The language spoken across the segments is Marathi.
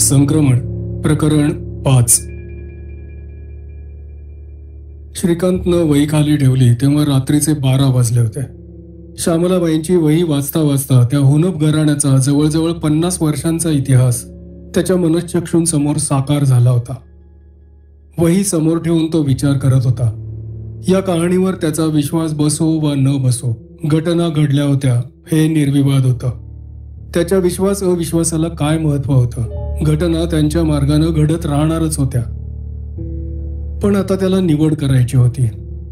संक्रमण प्रकरण 5. श्रीकांतनं वही खाली ठेवली तेव्हा रात्रीचे 12 वाजले होते. श्यामलाबाईंची वही वाचता वाचता त्या हुनप घराण्याचा जवळजवळ 50 वर्षांचा इतिहास त्याच्या मनश्चक्षूंसमोर साकार झाला होता. वही समोर ठेवून तो विचार करत होता. या कहाणीवर त्याचा विश्वास बसो वा न बसो, घटना घडल्या होत्या हे निर्विवाद होतं. त्याच्या विश्वास अविश्वासाला काय महत्व होतं? घटना त्यांच्या मार्गानं घडत राहणारच होत्या. पण आता त्याला निवड करायची होती.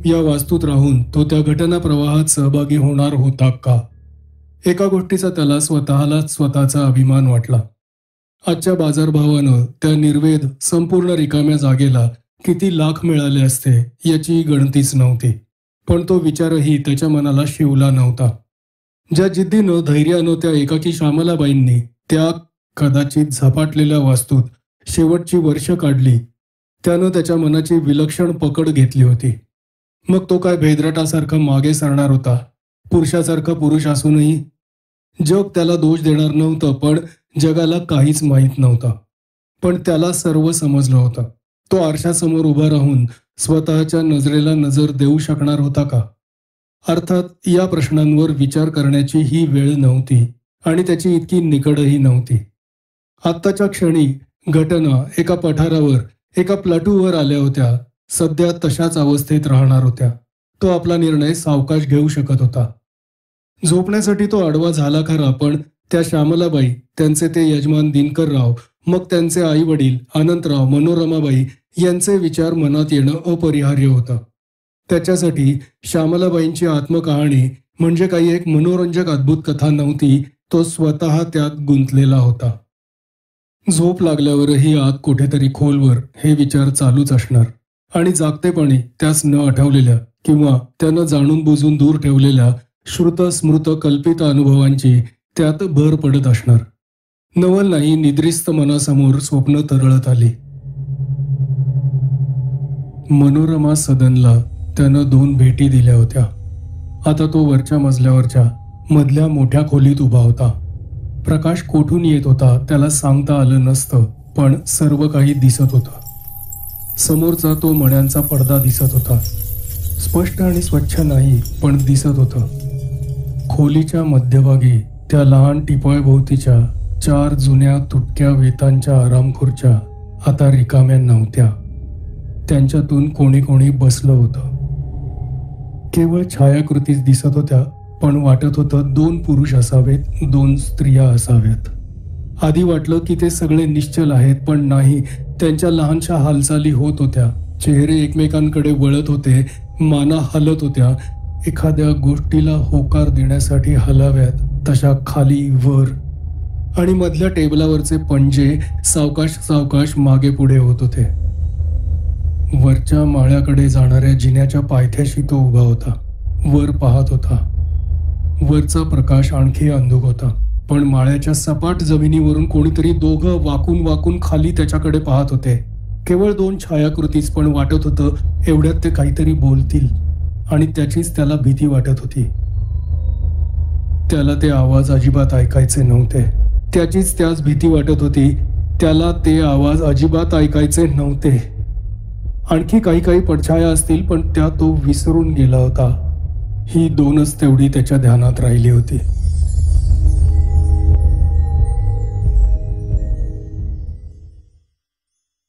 या वास्तूत राहून तो त्या घटना प्रवाहात सहभागी होणार होता का? एका गोष्टीचा त्याला स्वतःचा अभिमान वाटला. आजच्या बाजारभावानं त्या निर्वेद संपूर्ण रिकाम्या जागेला किती लाख मिळाले असते याची गणतीच नव्हती. पण तो विचारही त्याच्या मनाला शिवला नव्हता. ज्या जिद्दीनं धैर्यानं त्या एकाकी श्यामलाबाईंनी त्या कदाचित झपाटलेल्या वास्तूत शेवटची वर्ष काढली, त्यानं त्याच्या मनाची विलक्षण पकड घेतली होती. मग तो काय भेदरटासारखा मागे सरणार होता? पुरुषासारखा पुरुष असूनही जग त्याला दोष देणार नव्हतं, पण जगाला काहीच माहीत नव्हतं. पण त्याला सर्व समजलं होतं. तो आरशासमोर उभा राहून स्वतःच्या नजरेला नजर देऊ शकणार होता का? अर्थात या प्रश्नांवर विचार करण्याची ही वेळ नव्हती आणि त्याची इतकी निकडही नव्हती. आत्ताच्या क्षणी घटना एका पठारावर, एका प्लाटूवर आल्या होत्या. सध्या तशाच अवस्थेत राहणार होत्या. तो आपला निर्णय सावकाश घेऊ शकत होता. झोपण्यासाठी तो आडवा झाला खरा, पण त्या श्यामलाबाई, त्यांचे ते यजमान दिनकरराव, मग त्यांचे आई वडील अनंतराव, मनोरमाबाई यांचे विचार मनात येणं अपरिहार्य होतं. त्याच्यासाठी श्यामलाबाईंची आत्मकहाणी म्हणजे काही एक मनोरंजक अद्भुत कथा नव्हती. तो स्वतः त्यात गुंतलेला होता. झोप लागल्यावरही आत कुठेतरी खोलवर हे विचार चालूच असणार आणि जागतेपणी त्यास न आठवलेल्या किंवा त्यानं जाणून बुजून दूर ठेवलेल्या श्रुत स्मृत कल्पित अनुभवांची त्यात भर पडत असणार. नवल नाही, निद्रिस्त मनासमोर स्वप्न तरळत आली. मनोरमा सदनला त्यानं 2 भेटी दिल्या होत्या. आता तो वरच्या मजल्यावरच्या मधल्या मोठ्या खोलीत उभा होता. प्रकाश कोठून येत होता त्याला सांगता आलं नसतं, पण सर्व काही दिसत होतं. समोरचा तो मण्यांचा पडदा दिसत होता. स्पष्ट आणि स्वच्छ नाही, पण दिसत होतं. खोलीच्या मध्यभागी त्या लहान टिपॉयभोवतीच्या 4 जुन्या तुटक्या वेतांच्या आरामखुर्च्या आता रिकाम्या नव्हत्या. त्यांच्यातून कोणी बसलं होतं. केवळ छायाकृतीच दिसत होत्या, पण वाटत होतं 2 पुरुष असावेत, 2 स्त्रिया असाव्यात. आधी वाटलं की ते सगळे निश्चल आहेत, पण नाही. त्यांच्या लहानशा हालचाली होत होत्या. चेहरे एकमेकांकडे वळत होते, माना हलत होत्या. एखाद्या गोष्टीला होकार देण्यासाठी हलाव्यात तशा खाली वर, आणि मधल्या टेबलावरचे पंजे सावकाश सावकाश मागे पुढे होत होते. वरच्या माळ्याकडे जाणाऱ्या जिन्याच्या पायथ्याशी तो उभा होता. वर पाहत होता. वरचा प्रकाश आणखी अंधुक होता, पण माळ्याच्या सपाट जमिनीवरून कोणीतरी दोघं वाकून वाकून खाली त्याच्याकडे पाहत होते. केवळ 2 छायाकृतीच, पण वाटत होतं एवढ्यात ते काहीतरी बोलतील, आणि त्याचीच त्याला भीती वाटत होती. त्याला ते आवाज अजिबात ऐकायचे नव्हते. त्याचीच त्यास भीती वाटत होती. त्याला ते आवाज अजिबात ऐकायचे नव्हते. आणखी काही पडछाया असतील, पण त्या तो विसरून गेला होता. ही 2च तेवढी त्याच्या ध्यानात राहिली होती.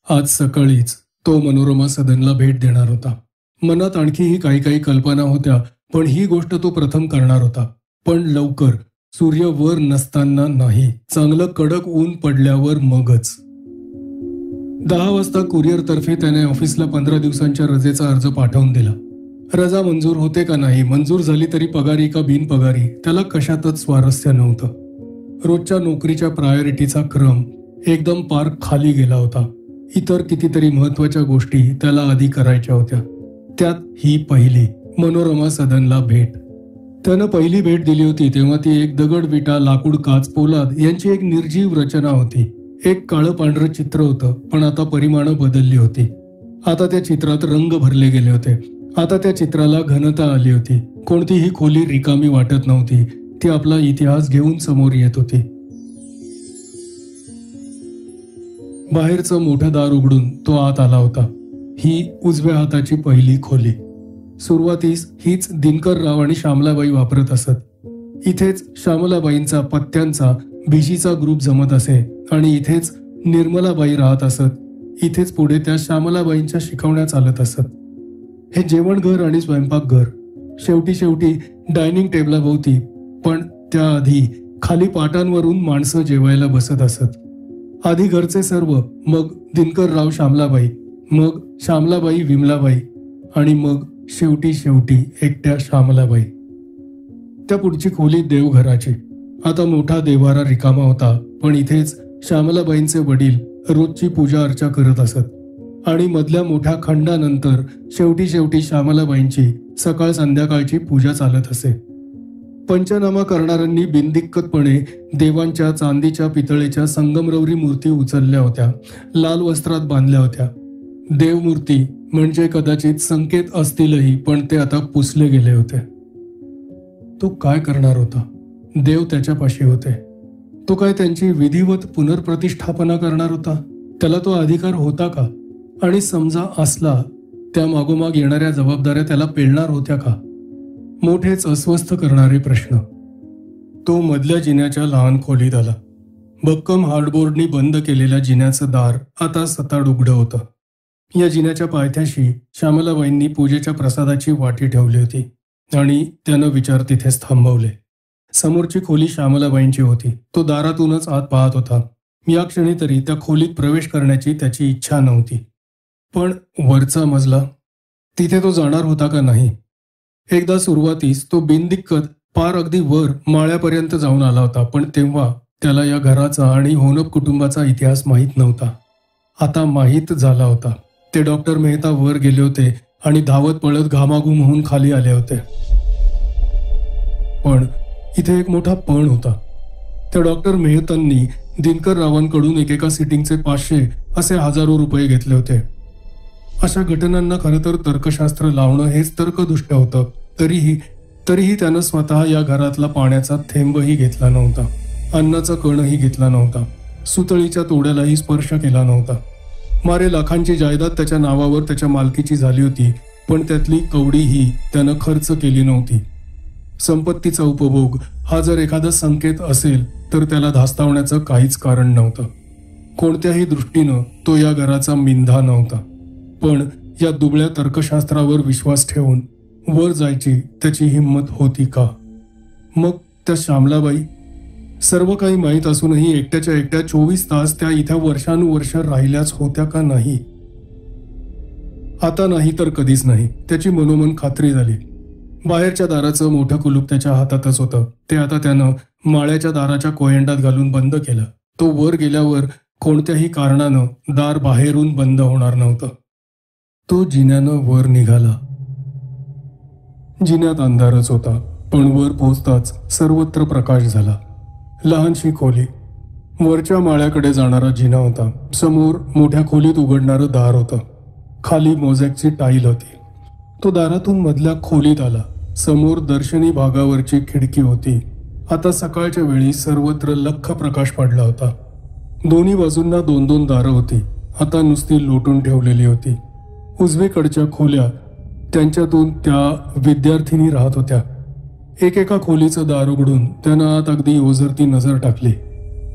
आज सकाळीच तो मनोरमा सदनला भेट देणार होता. मनात आणखीही काही कल्पना होत्या, पण ही गोष्ट तो प्रथम करणार होता. पण लवकर, सूर्य वर नसताना नाही, चांगलं कडक ऊन पडल्यावर मगच. 10 वाजता कुरिअरतर्फे त्याने ऑफिसला 15 दिवसांच्या रजेचा अर्ज पाठवून दिला. रजा मंजूर होते का नाही, मंजूर झाली तरी पगारी का बिनपगारी, त्याला कशातच स्वारस्य नव्हतं. रोजच्या नोकरीच्या प्रायोरिटीचा क्रम एकदम पार खाली गेला होता. इतर कितीतरी महत्वाच्या गोष्टी त्याला आधी करायच्या होत्या. त्यात ही पहिली, मनोरमा सदनला भेट. त्यानं पहिली भेट दिली होती तेव्हा ती एक दगड, विटा, लाकूड, काच, पोलाद यांची एक निर्जीव रचना होती. एक काळं पांढरं चित्र होतं, पण आता परिमाणं बदलली होती. आता त्या चित्रात रंग भरले गेले होते. आता त्या चित्राला घनता आली होती. कोणतीही खोली रिकामी वाटत नव्हती. ती आपला इतिहास घेऊन समोर येत होती. बाहेरचं मोठं दार उघडून तो आत आला होता. ही उजव्या हाताची पहिली खोली. सुरुवातीस हीच दिनकरराव आणि श्यामलाबाई वापरत असत. इथेच श्यामलाबाईंचा पत्त्यांचा भिशीचा ग्रुप जमत असे आणि इथेच निर्मलाबाई राहत असत. इथेच पुढे त्या श्यामलाबाईंच्या शिकवण्या चालत असत. हे जेवणघर आणि स्वयंपाकघर. शेवटी डायनिंग टेबलाभोवती, पण त्याआधी खाली पाटांवरून माणसं जेवायला बसत असत. आधी घरचे सर्व, मग दिनकरराव श्यामलाबाई, मग श्यामलाबाई विमलाबाई आणि मग शेवटी एकट्या श्यामलाबाई. त्या पुढची खोली देवघराची. आता मोठा देव्हारा रिकामा होता, पण इथेच श्यामलाबाईंचे वडील रोजची पूजा अर्चा करत असत आणि मधल्या मोठ्या खंडानंतर शेवटी श्यामलाबाईंची सकाळ संध्याकाळची पूजा चालत असे. पंचनामा करणाऱ्यांनी बिनदिक्कतपणे देवांच्या चांदीच्या पितळेच्या संगमरवरी मूर्ती उचलल्या होत्या, लाल वस्त्रात बांधल्या होत्या. देवमूर्ती म्हणजे कदाचित संकेत असतीलही, पण ते आता पुसले गेले होते. तो काय करणार होता? देव त्याच्यापाशी होते. तो काय त्यांची विधिवत पुनर्प्रतिष्ठापना करणार होता? त्याला तो अधिकार होता का? आणि समजा असला, त्या मागोमाग येणाऱ्या जबाबदाऱ्या त्याला पेलणार होत्या का? मोठेच अस्वस्थ करणारे प्रश्न. तो मधल्या जिन्याच्या लहान खोलीत आला. भक्कम हार्डबोर्डनी बंद केलेल्या जिन्याचं दार आता सताड उघडं होतं. या जिन्याच्या पायथ्याशी श्यामलाबाईंनी पूजेच्या प्रसादाची वाटी ठेवली होती आणि त्यानं विचार तिथेच थांबवले. समोरची खोली श्यामलाबाईंची होती. तो दारातूनच आत पाहत होता. या क्षणी तरी त्या खोलीत प्रवेश करण्याची त्याची इच्छा नव्हती. पण वरचा मजला, तिथे तो जाणार होता का नाही? एकदा सुरुवातीस तो बिनदिक्कत पार अगदी वर माळ्यापर्यंत जाऊन आला होता, पण तेव्हा त्याला या घराचा आणि होनप कुटुंबाचा इतिहास माहीत नव्हता. आता माहीत झाला होता. ते डॉक्टर मेहता वर गेले होते आणि धावत पळत घामाघूम होऊन खाली आले होते. पण इथे एक मोठा पण होता. त्या डॉक्टर मेहतांनी दिनकररावांकडून एकेका सिटिंगचे 500 असे हजारो रुपये घेतले होते. अशा घटनांना खरं तर तर्कशास्त्र लावणं हेच तर्कदुष्ट होतं. तरीही त्यानं स्वतः या घरातला पाण्याचा थेंबही घेतला नव्हता, अन्नाचा कणही घेतला नव्हता, सुतळीच्या तोड्यालाही स्पर्श केला नव्हता. मारे लाखांची जायदाद त्याच्या नावावर त्याच्या मालकीची झाली होती, पण त्यातली कवडीही त्यानं खर्च केली नव्हती. संपत्तीचा उपभोग हा जर एखादा संकेत असेल तर त्याला धास्तावण्याचं काहीच कारण नव्हतं. कोणत्याही दृष्टीनं तो या घराचा मिंधा नव्हता. पण या दुबळ्या तर्कशास्त्रावर विश्वास ठेवून वर जायची त्याची हिंमत होती का? मग त्या श्यामलाबाई, सर्व काही माहीत असूनही एकट्याच्या एकट्या 24 तास त्या इथं वर्षानुवर्ष राहिल्याच होत्या का नाही? आता नाही तर कधीच नाही, त्याची मनोमन खात्री झाली. बाहेरच्या दाराचं मोठं कुलूप त्याच्या हातातच होतं. ते आता त्यानं माळ्याच्या दाराच्या कोयंडात घालून बंद केलं. तो वर गेल्यावर कोणत्याही कारणानं दार बाहेरून बंद होणार नव्हतं. तो जिन्यानं वर निघाला. जिन्यात अंधारच होता, पण वर पोहोचताच सर्वत्र प्रकाश झाला. लहानशी खोली, वरच्या माळ्याकडे जाणारा जिना होता. समोर मोठ्या खोलीत उघडणारं दार होतं. खाली मोझॅकची टाईल होती. तो दारातून मधल्या खोलीत आला. समोर दर्शनी भागावरची खिडकी होती. आता सकाळच्या वेळी सर्वत्र लख्ख प्रकाश पडला होता. दोन्ही बाजूंना 2-2 दारं होती. आता नुसती लोटून ठेवलेली होती. उजवीकडच्या खोल्या, त्यांच्यातून त्या विद्यार्थिनी राहत होत्या. एकेका खोलीचं दार उघडून त्यानं आत अगदी ओझरती नजर टाकली.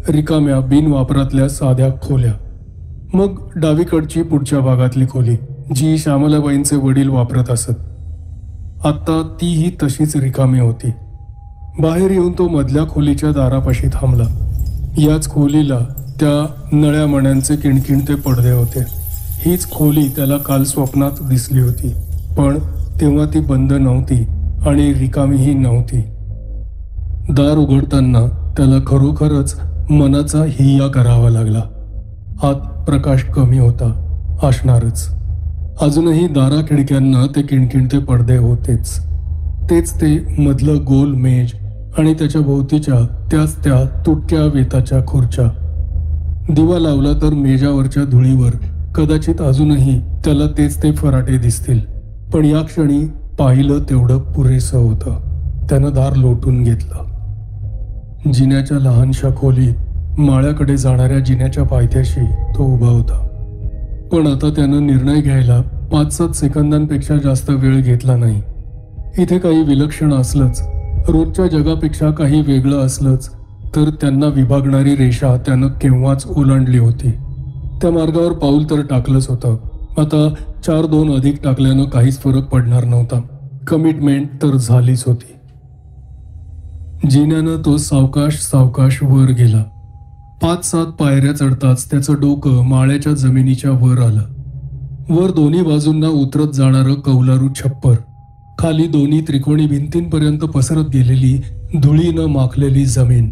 रिकाम्या बिनवापरातल्या साध्या खोल्या. मग डावीकडची पुढच्या भागातली खोली, जी श्यामलाबाईंचे वडील वापरत असत, आता तीही तशीच रिकामी होती. बाहेर येऊन तो मधल्या खोलीच्या दारापाशी थांबला. याच खोलीला त्या नळ्या मण्यांचे किणकिणते पडदे होते. हीच खोली त्याला काल स्वप्नात दिसली होती, पण तेव्हा ती बंद नव्हती आणि रिकामीही नव्हती. दार उघडताना त्याला खरोखरच मनाचा हिय्या करावा लागला. आत प्रकाश कमी होता, असणारच. अजूनही दारा खिडक्यांना ते किणकिणते पडदे होतेच. तेच ते मधलं गोल मेज आणि त्याच्या भोवतीच्या त्या तुटक्या वेताच्या खुर्च्या. दिवा लावला तर मेजावरच्या धुळीवर कदाचित अजूनही त्याला तेच फराटे दिसतील. पण या क्षणी पाहिलं तेवढं पुरेसं होतं. त्यानं दार लोटून घेतलं. जिन्याच्या लहानशा खोलीत माळ्याकडे जाणाऱ्या जिन्याच्या पायथ्याशी तो उभा होता. पण आता त्यानं निर्णय घ्यायला 5-7 सेकंदांपेक्षा जास्त वेळ घेतला नाही. इथे काही विलक्षण असलंच, रोजच्या जगापेक्षा काही वेगळं असलंच तर त्यांना विभागणारी रेषा त्यानं केव्हाच ओलांडली होती. त्या मार्गावर पाऊल तर टाकलंच होतं. आता 4-2 अधिक टाकल्यानं काहीच फरक पडणार नव्हता. कमिटमेंट तर झालीच होती. जिन्यानं तो सावकाश सावकाश वर गेला. 5-7 पायऱ्या चढताच त्याचं डोकं माळ्याच्या जमिनीच्या वर आलं. वर दोन्ही बाजूंना उतरत जाणारं कौलारू छप्पर, खाली दोन्ही त्रिकोणी भिंतींपर्यंत पसरत गेलेली धुळीनं माखलेली जमीन,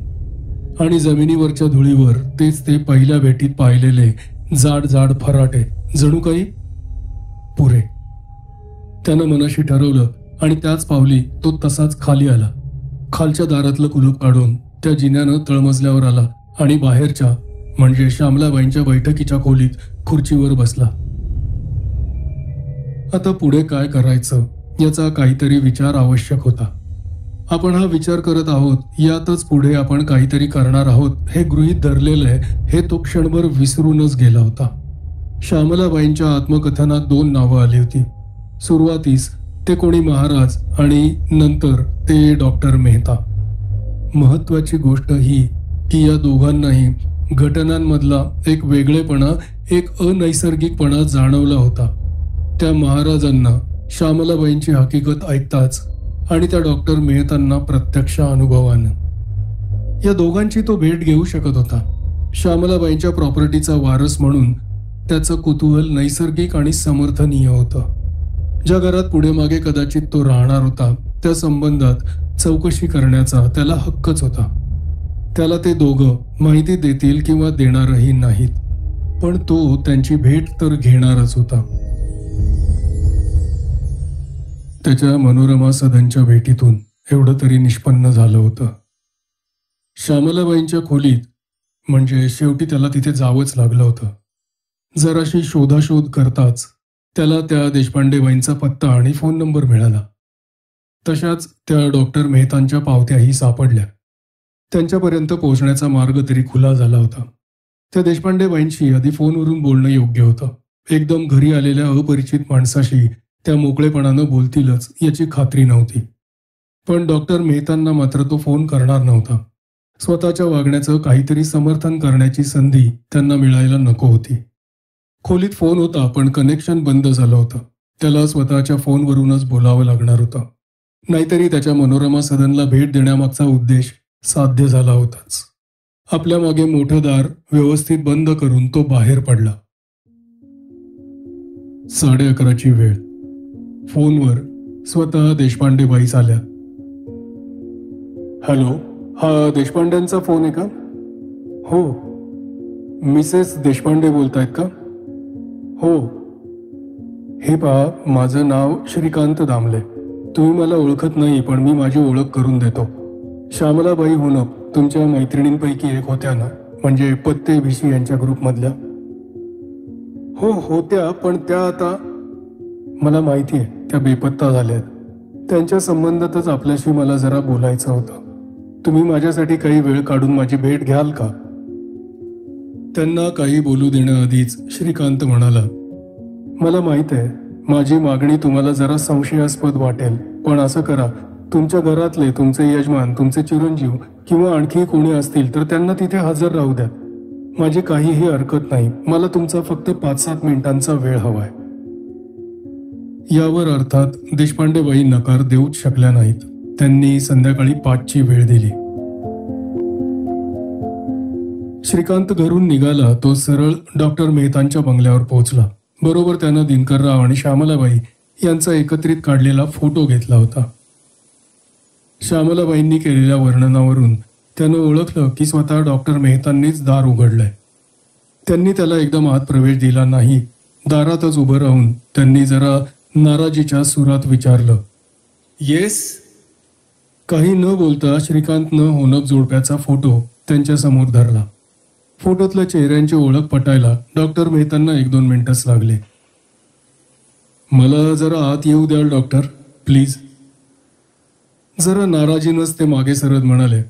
आणि जमिनीवरच्या धुळीवर तेच ते पहिल्या भेटीत पाहिलेले जाड जाड फराटे, जणू काही पुरे. त्यानं मनाशी ठरवलं आणि त्याच पावली तो तसाच खाली आला. खालच्या दारातलं कुलूप काढून त्या जिन्यानं तळमजल्यावर आला आणि बाहेरच्या म्हणजे श्यामलाबाईंच्या बैठकीच्या खोलीत खुर्चीवर बसला. आता पुढे काय करायचं याचा काहीतरी विचार आवश्यक होता. आपण हा विचार करत आहोत, यातच पुढे आपण काहीतरी करणार आहोत हे गृहीत धरलेलं हे तो क्षणभर विसरूनच गेला होता. श्यामलाबाईंच्या आत्मकथनात 2 नावं आली होती. सुरुवातीस ते कोणी महाराज आणि नंतर ते डॉक्टर मेहता. महत्वाची गोष्ट ही की या दोघांनाही घटनांमधला एक वेगळेपणा, एक अनैसर्गिकपणा जाणवला होता. त्या महाराजांना श्यामलाबाईंची हकीकत ऐकताच आणि त्या डॉक्टर मेहतांना प्रत्यक्ष अनुभवानं. या दोघांची तो भेट घेऊ शकत होता. श्यामलाबाईंच्या प्रॉपर्टीचा वारस म्हणून त्याचं कुतूहल नैसर्गिक आणि समर्थनीय होतं. ज्या घरात पुढे मागे कदाचित तो राहणार होता त्या संबंधात चौकशी करण्याचा त्याला हक्कच होता. त्याला ते दोघं माहिती देतील किंवा देणारही नाहीत, पण तो त्यांची भेट तर घेणारच होता. त्याच्या मनोरमा सदनच्या भेटीतून एवढं तरी निष्पन्न झालं होतं. श्यामलाबाईंच्या खोलीत म्हणजे शेवटी त्याला तिथे जावंच लागलं होतं. जराशी शोधाशोध करताच त्याला त्या देशपांडेबाईंचा पत्ता आणि फोन नंबर मिळाला. तशाच त्या डॉक्टर मेहतांच्या पावत्याही सापडल्या. त्यांच्यापर्यंत पोहोचण्याचा मार्ग तरी खुला झाला होता. त्या देशपांडेबाईंशी आधी फोनवरून बोलणं योग्य होतं. एकदम घरी आलेल्या अपरिचित माणसाशी त्या मोकळेपणानं बोलतीलच याची खात्री नव्हती. पण डॉक्टर मेहतांना मात्र तो फोन करणार नव्हता. स्वतःच्या वागण्याचं काहीतरी समर्थन करण्याची संधी त्यांना मिळायला नको होती. खोलीत फोन होता पण कनेक्शन बंद झालं होतं. त्याला स्वतःच्या फोनवरूनच बोलावं लागणार होतं. नाहीतरी त्याच्या मनोरमा सदनला भेट देण्यामागचा उद्देश साध्य झाला होताच. आपल्या मागे मोठं दार व्यवस्थित बंद करून तो बाहेर पडला. 11:30ची वेळ. फोनवर स्वतः देशपांडेबाईच आल्या. हॅलो, हा देशपांड्यांचा फोन आहे का? हो. मिसेस देशपांडे बोलतायत का? हो. हे पहा, माझं नाव श्रीकांत दामले. तुम्ही मला ओळखत नाही पण मी माझी ओळख करून देतो. श्यामलाबाई हुनप तुमच्या मैत्रिणींपैकी एक होत्या ना, म्हणजे पत्ते भिशी यांच्या ग्रुपमधल्या? हो होत्या, पण त्या आता मला माहिती आहे त्या बेपत्ता झाल्यात. त्यांच्या संबंधातच आपल्याशी मला जरा बोलायचं होतं. तुम्ही माझ्यासाठी काही वेळ काढून माझी भेट घ्याल का? त्यांना काही बोलू देण्याआधीच श्रीकांत म्हणाला, मला माहित आहे माझी मागणी तुम्हाला जरा संशयास्पद वाटेल, पण असं करा, तुमच्या घरातले तुमचे यजमान, तुमचे चिरंजीव किंवा आणखी कोणी असतील तर त्यांना तिथे हजर राहू द्या. माझी काहीही हरकत नाही. मला तुमचा फक्त 5-7 मिनिटांचा वेळ हवाय. यावर अर्थात देशपांडेबाई नकार देऊच शकल्या नाहीत. त्यांनी संध्याकाळी 5ची वेळ दिली. श्रीकांत घरून निघाला तो सरळ डॉक्टर मेहतांच्या बंगल्यावर पोहोचला. बरोबर त्यानं दिनकरराव आणि श्यामलाबाई यांचा एकत्रित काढलेला फोटो घेतला होता. श्यामलाबाईंनी केलेल्या वर्णनावरून त्यानं ओळखलं की स्वतः डॉक्टर मेहतांनीच दार उघडलंय. त्यांनी त्याला एकदम आत प्रवेश दिला नाही. दारातच उभं राहून त्यांनी जरा नाराजीच्या सुरात विचारलं, येस? काही न बोलता श्रीकांतनं होनप जोडप्याचा फोटो त्यांच्या समोर धरला. फोटोतल्या चेहऱ्यांची ओळख पटायला डॉक्टर मेहतांना 1-2 मिनिटच लागले. मला जरा आत येऊ द्याल डॉक्टर, प्लीज? जरा नाराजीनंच ते मागे सरत म्हणाले,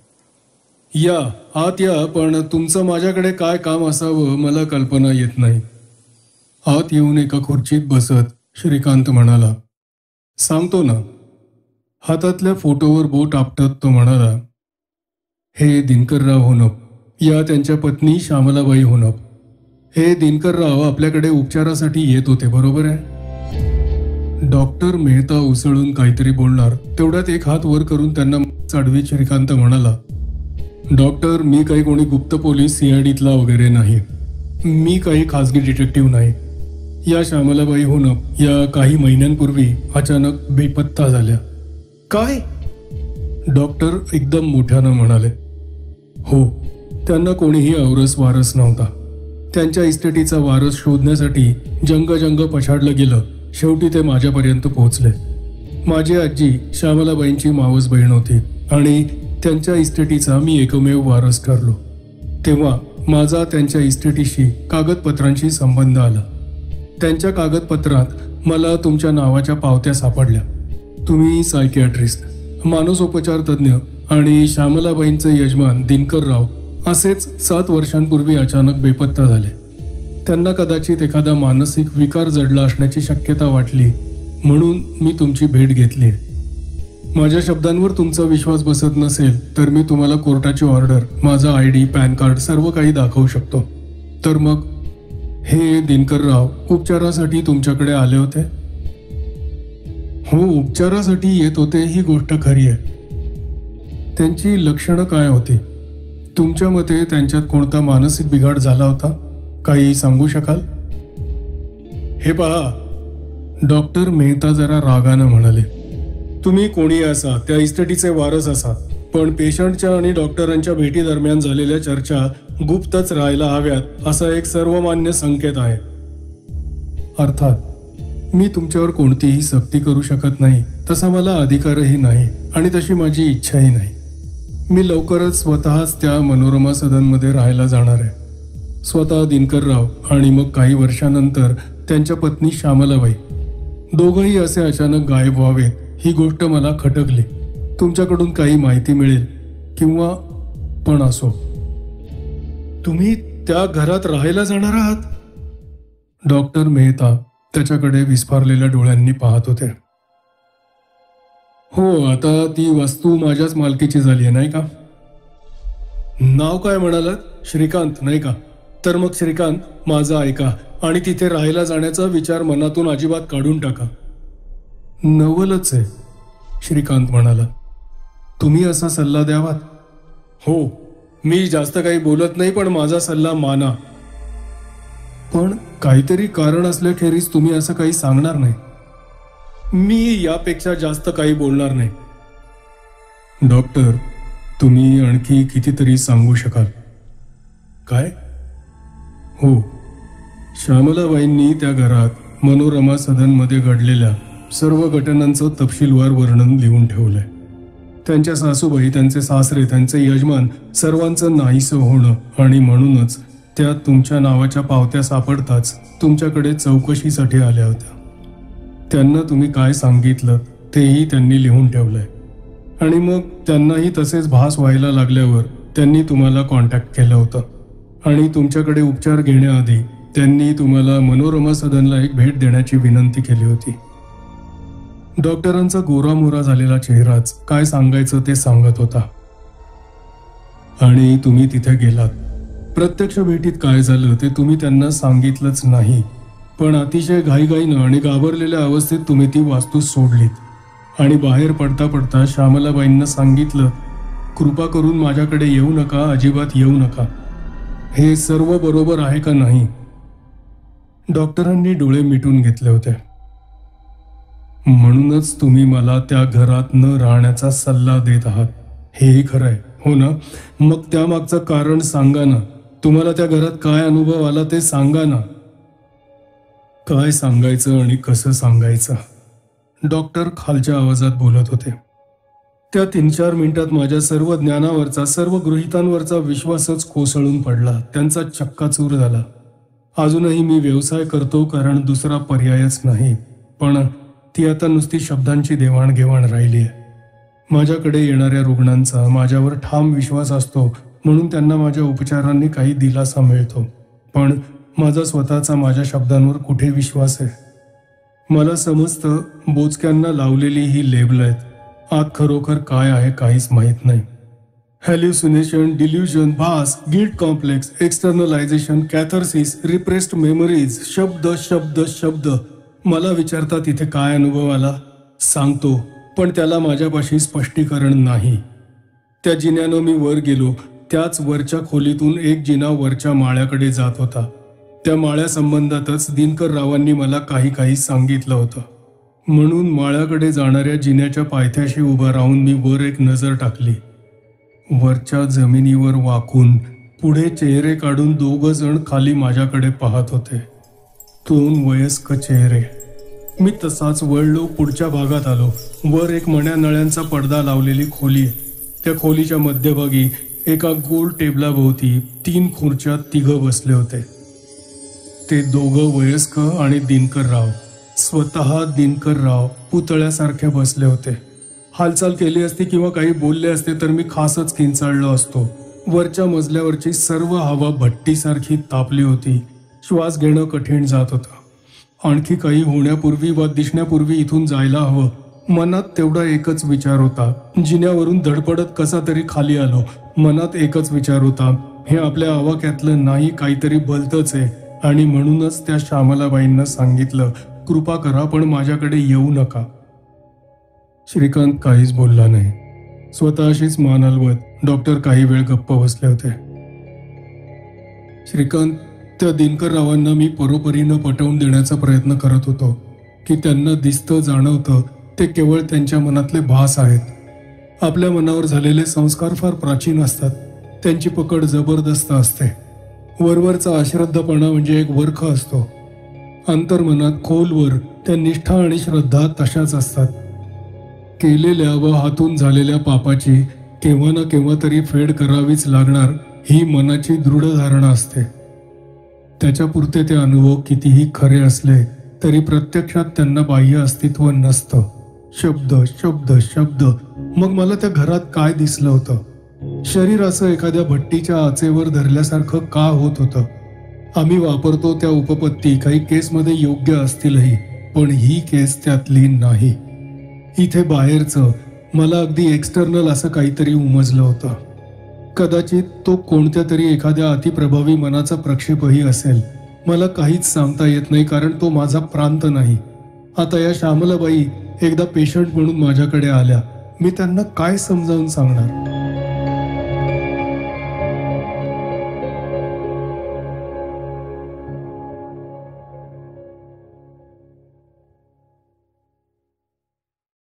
या, आत या, पण तुमचं माझ्याकडे काय काम असावं मला कल्पना येत नाही. आत येऊन एका खुर्चीत बसत श्रीकांत म्हणाला, सांगतो ना. हातातल्या फोटोवर बोट आपटत तो म्हणाला, हे दिनकरराव होनप, या त्यांच्या पत्नी श्यामलाबाई होनप. हे दिनकरराव आपल्याकडे उपचारासाठी येत होते, बरोबर आहे? डॉक्टर मेहता उसळून काहीतरी बोलणार तेवढ्यात एक हात वर करून त्यांना चढवीत श्रीकांत म्हणाला, डॉक्टर, मी काही कोणी गुप्त पोलीस सीआयडीतला वगैरे नाही. मी काही खासगी डिटेक्टिव्ह नाही. या श्यामलाबाई होनप या काही महिन्यांपूर्वी अचानक बेपत्ता झाल्या. काय? डॉक्टर एकदम मोठ्यानं म्हणाले. हो, त्यांना कोणीही औरस वारस नव्हता. त्यांच्या इस्टेटीचा वारस शोधण्यासाठी जंग पछाडलं गेलं. शेवटी ते माझ्यापर्यंत पोहोचले. माझी आजी श्यामलाबाईंची मावस बहीण होती आणि त्यांच्या इस्टेटीचा मी एकमेव वारस ठरलो. तेव्हा माझा त्यांच्या इस्टेटीशी कागदपत्रांशी संबंध आला. त्यांच्या कागदपत्रात मला तुमच्या नावाच्या पावत्या सापडल्या. तुम्ही सायकियाट्रिस्ट, मानसोपचार तज्ज्ञ आणि श्यामलाबाईंचे यजमान दिनकरराव असेच 7 वर्षांपूर्वी अचानक बेपत्ता झाले. त्यांना कदाचित एखादा मानसिक विकार जडला असण्याची शक्यता वाटली, म्हणून मी तुमची भेट घेतली. माझ्या शब्दांवर तुमचा विश्वास बसत नसेल तर मी तुम्हाला कोर्टाची ऑर्डर, माझा ID, पॅन कार्ड सर्व काही दाखवू शकतो. तर मग हे दिनकरराव उपचारासाठी तुमच्याकडे आले होते? हो, उपचारासाठी येत होते ही गोष्ट खरी आहे. त्यांची लक्षणं काय होती? तुमच्या मते त्यांच्यात कोणता मानसिक बिघाड झाला होता? काही सांगू शकाल? हे पहा, डॉक्टर मेहता जरा रागानं म्हणाले, तुम्ही कोणी असा, त्या इस्टेटीचे वारस असा, पण पेशंटच्या आणि डॉक्टरांच्या भेटी दरम्यान झालेल्या चर्चा गुप्तच राहायला हव्यात असा एक सर्वमान्य संकेत आहे. अर्थात मी तुमच्यावर कोणतीही सक्ती करू शकत नाही, तसा मला अधिकारही नाही आणि तशी माझी इच्छाही नाही. मी लवकरच स्वतःच त्या मनोरमा सदनमध्ये राहायला जाणार आहे. स्वतः दिनकरराव आणि मग काही वर्षानंतर त्यांच्या पत्नी श्यामलाबाई दोघंही असे अचानक गायब व्हावेत ही गोष्ट मला खटकली. तुमच्याकडून काही माहिती मिळेल किंवा पण असो. तुम्ही त्या घरात राहायला जाणार आहात? डॉक्टर मेहता त्याच्याकडे विस्फारलेल्या डोळ्यांनी पाहत होते. हो, आता ती वस्तू माझ्याच मालकीची झाली आहे, नाही का? नाव काय म्हणालात? श्रीकांत, नाही का? तर मग श्रीकांत, माझं ऐका आणि तिथे राहायला जाण्याचा विचार मनातून अजिबात काढून टाका. नवलच आहे, श्रीकांत म्हणाला. तुम्ही असा सल्ला द्यावात? हो, मी जास्त काही बोलत नाही, पण माझा सल्ला माना. पण काहीतरी कारण असल्याखेरीज तुम्ही असं काही सांगणार नाही. मी यापेक्षा जास्त काही बोलणार नाही. डॉक्टर, तुम्ही आणखी कितीतरी सांगू शकाल? काय? हो, श्यामलाबाईंनी त्या घरात मनोरमा सदनमध्ये घडलेल्या सर्व घटनांचं तपशीलवार वर्णन लिहून ठेवलंय. त्यांच्या सासूबाई, त्यांचे सासरे, त्यांचे यजमान सर्वांचं नाहीसं होणं आणि म्हणूनच त्या तुमच्या नावाच्या पावत्या सापडताच तुमच्याकडे चौकशीसाठी आल्या होत्या. त्यांना तुम्ही काय सांगितलं तेही त्यांनी लिहून ठेवलंय आणि मग त्यांनाही तसेच भास व्हायला लागल्यावर त्यांनी तुम्हाला कॉन्टॅक्ट केलं होतं आणि तुमच्याकडे उपचार घेण्याआधी त्यांनी तुम्हाला मनोरमा सदनला एक भेट देण्याची विनंती केली होती. डॉक्टरांचा गोरामोरा झालेला चेहराच काय सांगायचं ते सांगत होता. आणि तुम्ही तिथे गेलात. प्रत्यक्ष भेटीत काय झालं ते तुम्ही त्यांना सांगितलंच नाही, पण अतिशय घाईघाईनं आणि घाबरलेल्या अवस्थेत तुम्ही ती वास्तू सोडलीत आणि बाहेर पडता पडता श्यामलाबाईंना सांगितलं, कृपा करून माझ्याकडे येऊ नका, अजिबात येऊ नका. हे सर्व बरोबर आहे का नाही? डॉक्टरांनी डोळे मिटून घेतले होते. म्हणूनच तुम्ही मला त्या घरात न राहण्याचा सल्ला देत आहात, हेही खरं आहे, हो ना? मग त्यामागचं कारण सांगा ना. तुम्हाला त्या घरात काय अनुभव आला ते सांगा ना. काय सांगायचं आणि कसं सांगायचं? डॉक्टर खालच्या आवाजात बोलत होते. त्या 3-4 मिनिटात माझ्या सर्व ज्ञानावरचा, सर्व गृहितांवरचा विश्वासच कोसळून पडला. त्यांचा चक्काचूर झाला. अजूनही मी व्यवसाय करतो कारण दुसरा पर्यायच नाही, पण ती आता नुसती शब्दांची देवाणघेवाण राहिली आहे. माझ्याकडे येणाऱ्या रुग्णांचा माझ्यावर ठाम विश्वास असतो, म्हणून त्यांना माझ्या उपचारांनी काही दिलासा मिळतो. पण माझा स्वतःचा माझ्या शब्दांवर कुठे विश्वास आहे? मला समजतं बोचक्यांना लावलेली ही लेबल आहेत, आत खरोखर काय आहे काहीच माहीत नाही. हॅल्युसिनेशन, डिल्युजन, भास, गिल्ट कॉम्प्लेक्स, एक्सटर्नलायझेशन, कॅथर्सिस, रिप्रेस्ड मेमरीज, शब्द शब्द शब्द. मला विचारतात इथे काय अनुभव आला, सांगतो, पण त्याला माझ्यापाशी स्पष्टीकरण नाही. त्या जिन्यानं मी वर गेलो. त्याच वरच्या खोलीतून एक जिना वरच्या माळ्याकडे जात होता. त्या माळ्यासंबंधातच दिनकर रावांनी मला काही सांगितलं होतं. म्हणून माळ्याकडे जाणाऱ्या जिन्याच्या पायथ्याशी उभं राहून मी वर एक नजर टाकली. वरच्या जमिनीवर वाकून पुढे चेहरे काढून 2 जण खाली माझ्याकडे पाहत होते. 2 वयस्क चेहरे. मी तसाच वळलो, पुढच्या भागात आलो. वर एक मण्या नळ्यांचा पडदा लावलेली खोली आहे. त्या खोलीच्या मध्यभागी एका गोल टेबलाभोवती 3 खुर्च्या 3 बसले होते. ते 2 वयस्क आणि दिनकरराव, स्वतः दिनकरराव पुतळ्यासारखे बसले होते. हालचाल केली असती किंवा काही बोलले असते तर मी खासच किंचाळलो असतो. वरच्या मजल्यावरची सर्व हवा भट्टीसारखी तापली होती. श्वास घेणं कठीण जात होतं. आणखी काही होण्यापूर्वी वा दिसण्यापूर्वी इथून जायला हवं. मनात तेवढा एकच विचार होता. जिन्यावरून धडपडत कसा तरी खाली आलो. मनात एकच विचार होता, हे आपल्या आवाक्यातलं नाही, काहीतरी भलतंच आहे. आणि म्हणूनच त्या श्यामलाबाईंना सांगितलं, कृपा करा पण माझ्याकडे येऊ नका. श्रीकांत काहीच बोलला नाही. स्वतःशीच मान हलवत डॉक्टर काही वेळ गप्प बसले होते. श्रीकांत, त्या दिनकररावांना मी परोपरीनं पटवून देण्याचा प्रयत्न करत होतो की त्यांना दिसतं, जाणवतं ते केवळ त्यांच्या मनातले भास आहेत. आपल्या मनावर झालेले संस्कार फार प्राचीन असतात. त्यांची पकड जबरदस्त असते. वरवरचा अश्रद्धपणा म्हणजे एक वरख असतो. अंतर्मनात खोलवर त्या निष्ठा आणि श्रद्धा तशाच असतात. केलेल्या व हातून झालेल्या पापाची केव्हा ना केव्हा तरी फेड करावीच लागणार ही मनाची दृढ धारणा असते. त्याच्यापुरते ते अनुभव कितीही खरे असले तरी प्रत्यक्षात त्यांना बाह्य अस्तित्व नसतं. शब्द शब्द शब्द. मग मला त्या घरात काय दिसलं होतं? शरीर असं एखाद्या भट्टीच्या आचेवर धरल्यासारखं का होत होतं? आम्ही वापरतो त्या उपपत्ती काही केसमध्ये योग्य असतीलही, पण ही केस त्यातली नाही. इथे बाहेरचं, मला अगदी एक्सटर्नल असं काहीतरी उमजलं होतं. कदाचित तो कोणत्या तरी एखाद्या अतिप्रभावी मनाचा प्रक्षेपही असेल. मला काहीच सांगता येत नाही, कारण तो माझा प्रांत नाही. आता या श्यामलाबाई एकदा पेशंट म्हणून माझ्याकडे आल्या. मी त्यांना काय समजावून सांगणार?